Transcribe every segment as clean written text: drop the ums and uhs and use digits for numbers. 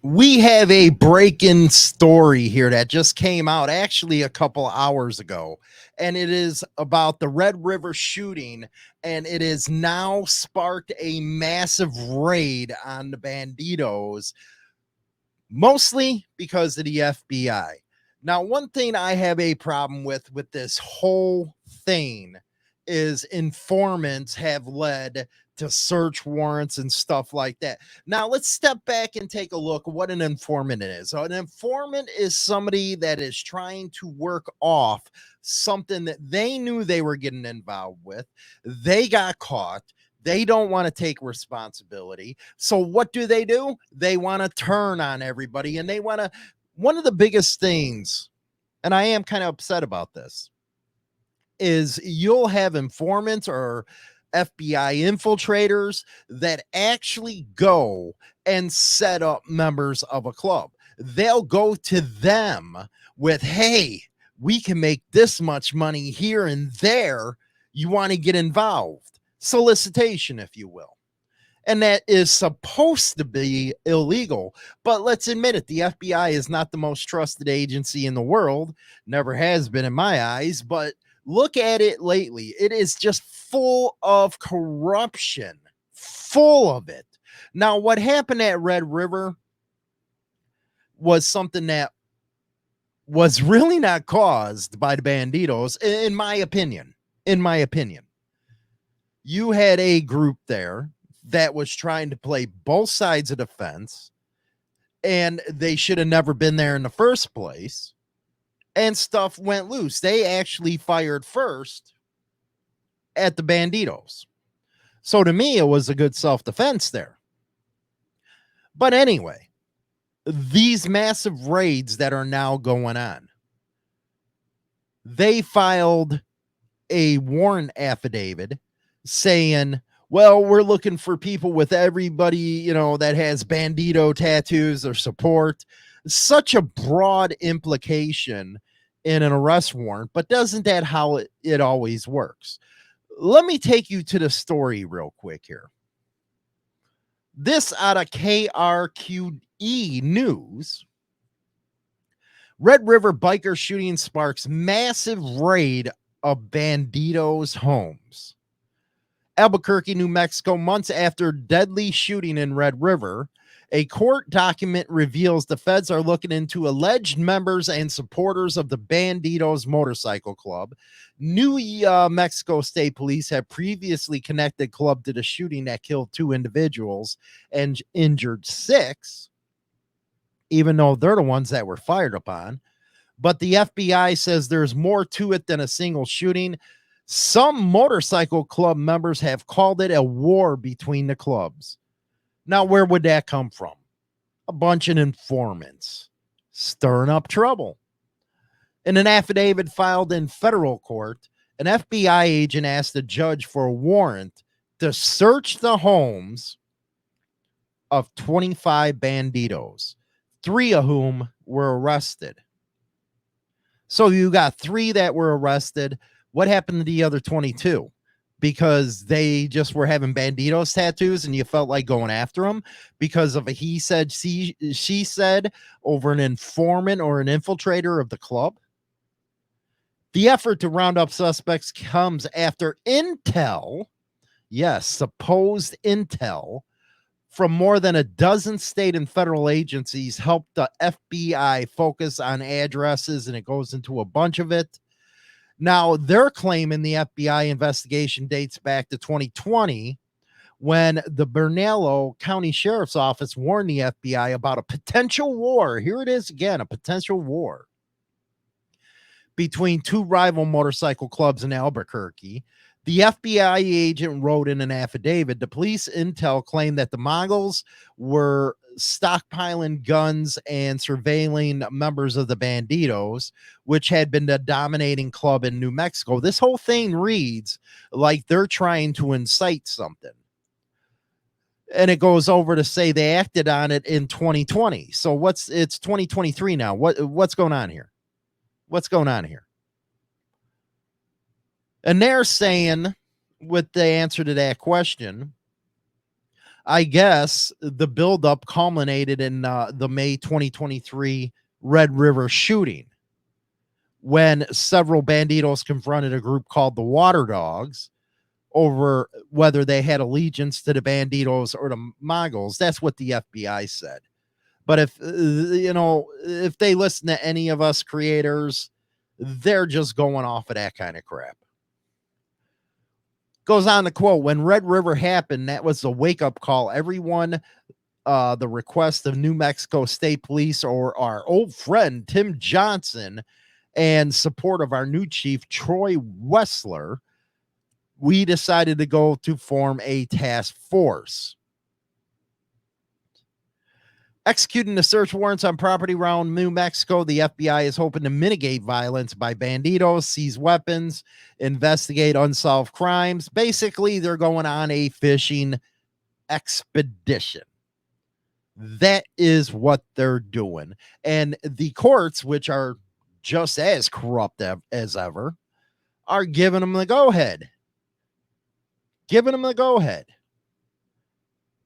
We have a breaking story here that just came out actually a couple hours ago, and it is about the Red River shooting, and it has now sparked a massive raid on the Bandidos, mostly because of the FBI. Now, one thing I have a problem with this whole thing is informants have led to search warrants and stuff like that. Now, let's step back and take a look at what an informant is. An informant is somebody that is trying to work off something that they knew they were getting involved with. They got caught. They don't want to take responsibility. So what do? They want to turn on everybody, and they want to. One of the biggest things, and I am kind of upset about this, is you'll have informants or FBI infiltrators that actually go and set up members of a club. They'll go to them with, hey, we can make this much money here and there. You want to get involved? Solicitation, if you will. And that is supposed to be illegal. But let's admit it, the FBI is not the most trusted agency in the world, never has been in my eyes, but look at it lately. It is just full of corruption, full of it. Now, what happened at Red River was something that was really not caused by the Bandidos, in my opinion. In my opinion, you had a group there that was trying to play both sides of the fence, and they should have never been there in the first place, and stuff went loose. They actually fired first at the Bandidos. So to me, it was a good self-defense there. But anyway, these massive raids that are now going on, they filed a warrant affidavit saying, well, we're looking for people with everybody, that has Bandito tattoos or support. Such a broad implication in an arrest warrant, but doesn't that how it always works? Let me take you to the story real quick here. This out of KRQE News. Red River biker shooting sparks massive raid of Bandidos homes. Albuquerque, New Mexico, months after deadly shooting in Red River, a court document reveals the feds are looking into alleged members and supporters of the Bandidos Motorcycle Club. New Mexico State Police have previously connected club to the shooting that killed 2 individuals and injured 6, even though they're the ones that were fired upon. But the FBI says there's more to it than a single shooting. Some motorcycle club members have called it a war between the clubs. Now, where would that come from? A bunch of informants stirring up trouble. In an affidavit filed in federal court, an FBI agent asked the judge for a warrant to search the homes of 25 Bandidos, 3 of whom were arrested. So you got 3 that were arrested. What happened to the other 22? Because they just were having Bandidos tattoos and you felt like going after them because of a he said, she said over an informant or an infiltrator of the club? The effort to round up suspects comes after intel, yes, supposed intel, from more than a dozen state and federal agencies helped the FBI focus on addresses, and it goes into a bunch of it. Now, they're claiming the FBI investigation dates back to 2020 when the Bernalillo County Sheriff's Office warned the FBI about a potential war. Here it is again, a potential war between 2 rival motorcycle clubs in Albuquerque. The FBI agent wrote in an affidavit, the police intel claimed that the Mongols were stockpiling guns and surveilling members of the Bandidos, which had been the dominating club in New Mexico. This whole thing reads like they're trying to incite something. And it goes over to say they acted on it in 2020. So it's 2023 now. What's going on here? What's going on here? And they're saying, with the answer to that question, I guess the buildup culminated in the May 2023 Red River shooting, when several banditos confronted a group called the WATERDOGS over whether they had allegiance to the Bandidos or the Mongols. That's what the FBI said. But if, if they listen to any of us creators, they're just going off of that kind of crap. Goes on to quote, when Red River happened, that was a wake-up call. Everyone, the request of New Mexico State Police or our old friend Tim Johnson and support of our new chief, Troy Wessler, we decided to go to form a task force. Executing the search warrants on property around New Mexico, the FBI is hoping to mitigate violence by banditos, seize weapons, investigate unsolved crimes. Basically, they're going on a fishing expedition. That is what they're doing. And the courts, which are just as corrupt as ever, are giving them the go-ahead.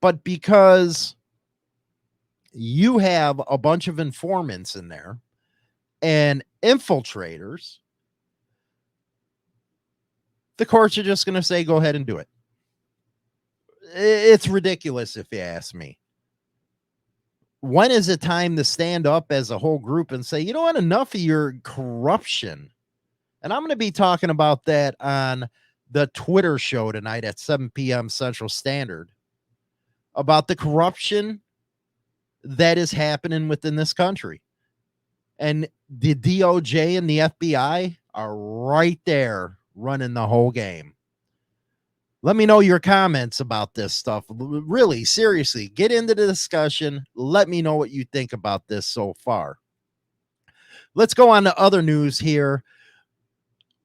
But because you have a bunch of informants in there and infiltrators, the courts are just going to say, go ahead and do it. It's ridiculous if you ask me. When is it time to stand up as a whole group and say, you know what, enough of your corruption? And I'm going to be talking about that on the Twitter show tonight at 7 p.m. Central Standard, about the corruption that is happening within this country. And the DOJ and the FBI are right there running the whole game. Let me know your comments about this stuff. Really, seriously, get into the discussion. Let me know what you think about this so far. Let's go on to other news here.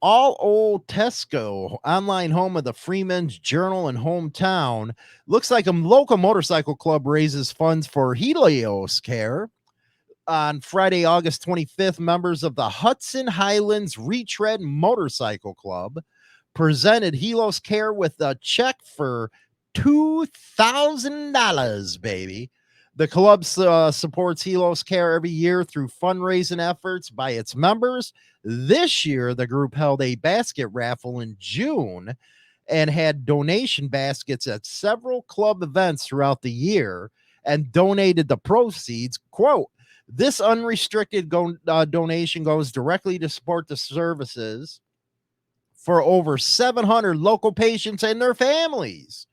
All Old Tesco, online home of the Freeman's Journal and hometown, looks like a local motorcycle club raises funds for Helios care. On Friday, August 25th, members of the Hudson Highlands Retread Motorcycle Club presented Helios Care with a check for $2,000, baby. The club supports Helios Care every year through fundraising efforts by its members. This year, the group held a basket raffle in June and had donation baskets at several club events throughout the year and donated the proceeds. Quote, this unrestricted donation goes directly to support the services for over 700 local patients and their families.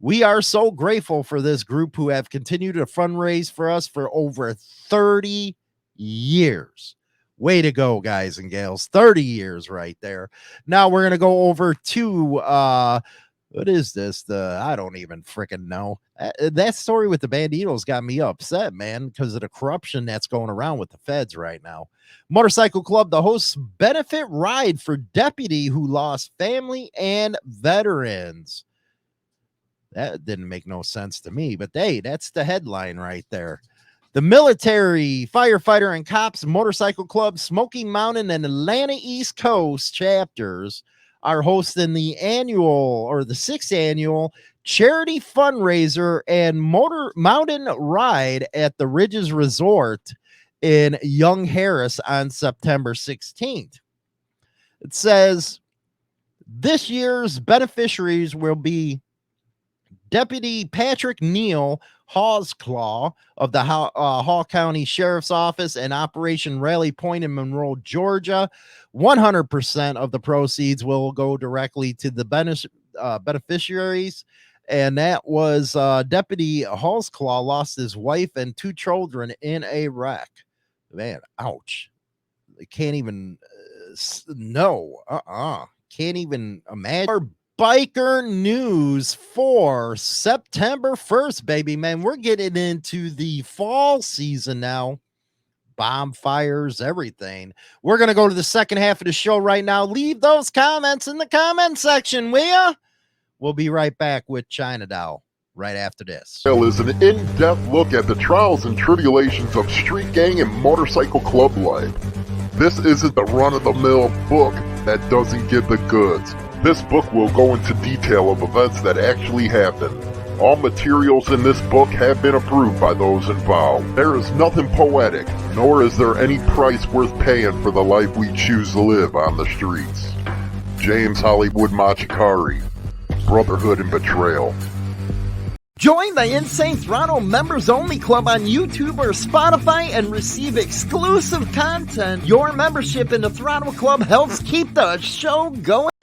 We are so grateful for this group who have continued to fundraise for us for over 30 years. Way to go, guys and gals. 30 years right there. Now we're going to go over to, what is this? I don't even freaking know. That story with the Bandidos got me upset, man, because of the corruption that's going around with the feds right now. Motorcycle Club, the hosts benefit ride for deputy who lost family and veterans. That didn't make no sense to me, but hey, that's the headline right there. The military, firefighter, and cops motorcycle club, Smoky Mountain and Atlanta East Coast chapters are hosting the sixth annual charity fundraiser and mountain ride at the Ridges Resort in Young Harris on September 16th. It says this year's beneficiaries will be Deputy Patrick Neal Hawesclaw of the Hall County Sheriff's Office and Operation Rally Point in Monroe, Georgia. 100% of the proceeds will go directly to the beneficiaries. And that was Deputy Hawesclaw lost his wife and 2 children in a wreck. Man, ouch. I can't even can't even imagine. Our biker news for September 1st, baby, man. We're getting into the fall season now. Bonfires, everything. We're going to go to the second half of the show right now. Leave those comments in the comment section, will ya? We'll be right back with China Doll right after this. Is an in-depth look at the trials and tribulations of street gang and motorcycle club life. This isn't the run-of-the-mill book that doesn't give the goods. This book will go into detail of events that actually happened. All materials in this book have been approved by those involved. There is nothing poetic, nor is there any price worth paying for the life we choose to live on the streets. James Hollywood Machikari, Brotherhood and Betrayal. Join the Insane Throttle Members Only Club on YouTube or Spotify and receive exclusive content. Your membership in the Throttle Club helps keep the show going.